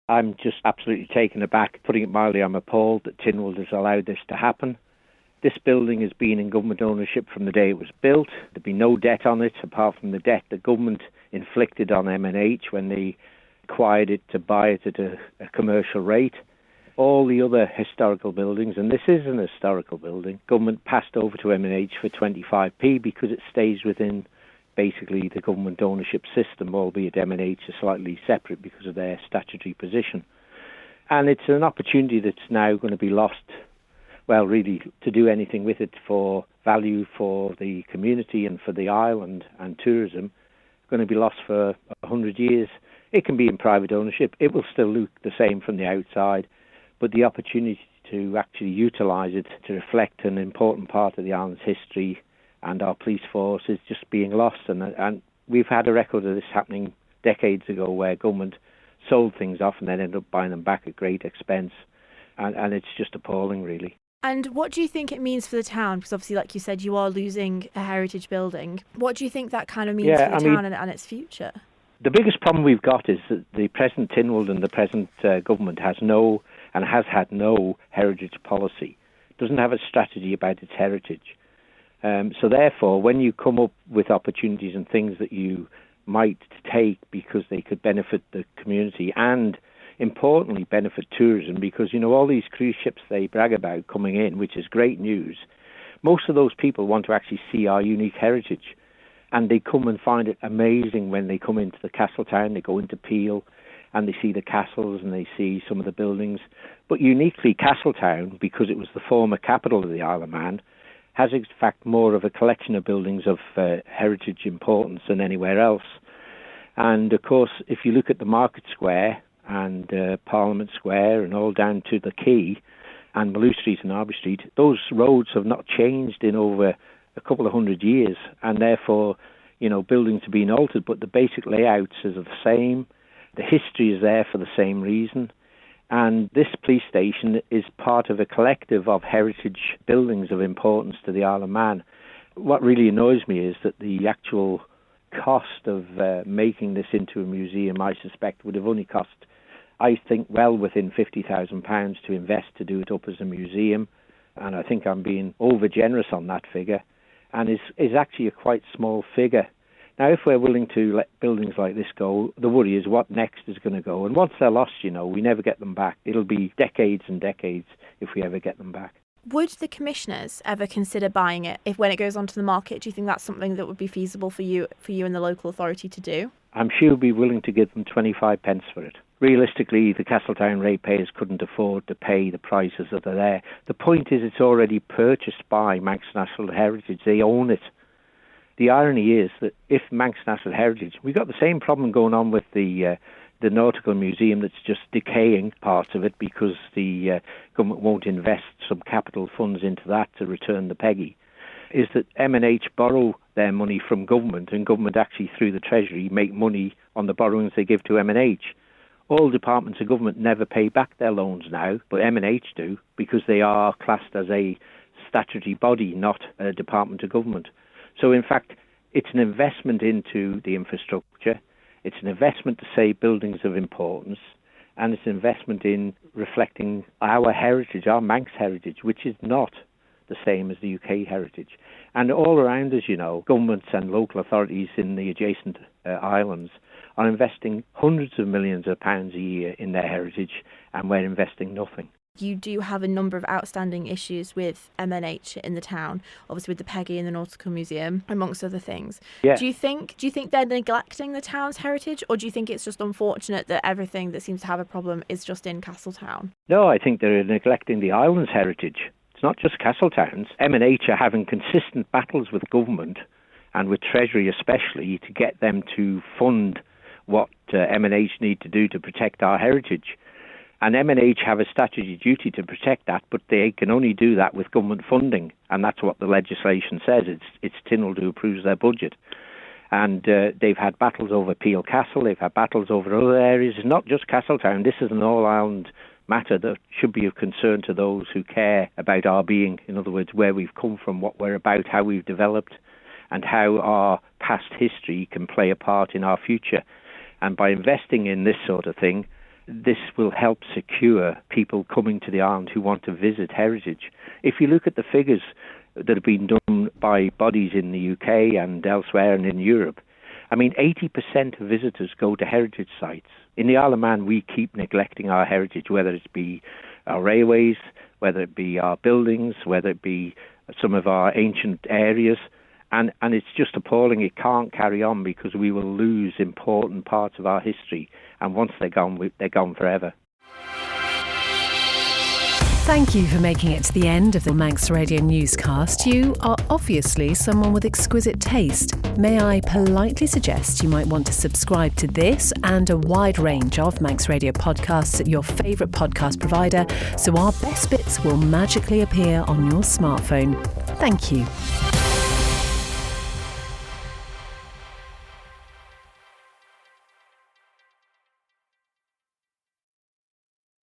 I'm just absolutely taken aback. Putting it mildly, I'm appalled that Tynwald has allowed this to happen. This building has been in government ownership from the day it was built. There'd be no debt on it apart from the debt the government inflicted on M&H when they acquired it to buy it at a commercial rate. All the other historical buildings, and this is an historical building, government passed over to M&H for 25p because it stays within basically the government ownership system, albeit M&H is slightly separate because of their statutory position. And it's an opportunity that's now going to be lost, well, really, to do anything with it for value for the community and for the island and tourism, going to be lost for 100 years. It can be in private ownership. It will still look the same from the outside, but the opportunity to actually utilise it to reflect an important part of the island's history and our police force is just being lost. And we've had a record of this happening decades ago where government sold things off and then ended up buying them back at great expense. And it's just appalling, really. And what do you think it means for the town? Because obviously, like you said, you are losing a heritage building. What do you think that kind of means for the town and its future? The biggest problem we've got is that the present Tynwald and the present government has had no heritage policy. It doesn't have a strategy about its heritage. So therefore, when you come up with opportunities and things that you might take because they could benefit the community and importantly benefit tourism, because all these cruise ships they brag about coming in, which is great news, most of those people want to actually see our unique heritage, and they come and find it amazing when they come into the Castletown. They go into Peel and they see the castles and they see some of the buildings, but uniquely Castletown, because it was the former capital of the Isle of Man, has in fact more of a collection of buildings of heritage importance than anywhere else. And of course, if you look at the Market Square and Parliament Square and all down to the Quay and Maloo Street and Arby Street, those roads have not changed in over a couple of 100 years, and therefore, buildings have been altered, but the basic layouts are the same. The history is there for the same reason. And this police station is part of a collective of heritage buildings of importance to the Isle of Man. What really annoys me is that the actual cost of making this into a museum, I suspect, would have only cost, I think, well within £50,000 to invest to do it up as a museum. And I think I'm being over-generous on that figure, and is actually a quite small figure. Now, if we're willing to let buildings like this go, the worry is what next is going to go. And once they're lost, we never get them back. It'll be decades and decades if we ever get them back. Would the commissioners ever consider buying it when it goes onto the market? Do you think that's something that would be feasible for you and the local authority to do? I'm sure we'd be willing to give them 25 pence for it. Realistically, the Castletown ratepayers couldn't afford to pay the prices that are there. The point is it's already purchased by Manx National Heritage. They own it. The irony is that if Manx National Heritage, we've got the same problem going on with the Nautical Museum that's just decaying parts of it because the government won't invest some capital funds into that to return the Peggy, is that M&H borrow their money from government, and government actually through the Treasury make money on the borrowings they give to M&H. All departments of government never pay back their loans now, but M&H do because they are classed as a statutory body, not a department of government. So, in fact, it's an investment into the infrastructure, it's an investment to save buildings of importance, and it's an investment in reflecting our heritage, our Manx heritage, which is not the same as the UK heritage. And all around us, governments and local authorities in the adjacent islands are investing hundreds of millions of pounds a year in their heritage, and we're investing nothing. You do have a number of outstanding issues with M&H in the town, obviously with the Peggy and the Nautical Museum, amongst other things. Yeah. Do you think they're neglecting the town's heritage, or do you think it's just unfortunate that everything that seems to have a problem is just in Castletown? No, I think they're neglecting the island's heritage. It's not just Castletown's. M&H are having consistent battles with government and with Treasury especially to get them to fund what M&H need to do to protect our heritage. And M&H have a statutory duty to protect that, but they can only do that with government funding, and that's what the legislation says. It's Tynwald who approves their budget. And they've had battles over Peel Castle, they've had battles over other areas. It's not just Castletown. This is an all-island matter that should be of concern to those who care about our being. In other words, where we've come from, what we're about, how we've developed, and how our past history can play a part in our future. And by investing in this sort of thing, this will help secure people coming to the island who want to visit heritage. If you look at the figures that have been done by bodies in the UK and elsewhere and in Europe, 80% of visitors go to heritage sites. In the Isle of Man, we keep neglecting our heritage, whether it be our railways, whether it be our buildings, whether it be some of our ancient areas. And it's just appalling. It can't carry on because we will lose important parts of our history. And once they're gone forever. Thank you for making it to the end of the Manx Radio newscast. You are obviously someone with exquisite taste. May I politely suggest you might want to subscribe to this and a wide range of Manx Radio podcasts at your favourite podcast provider so our best bits will magically appear on your smartphone. Thank you.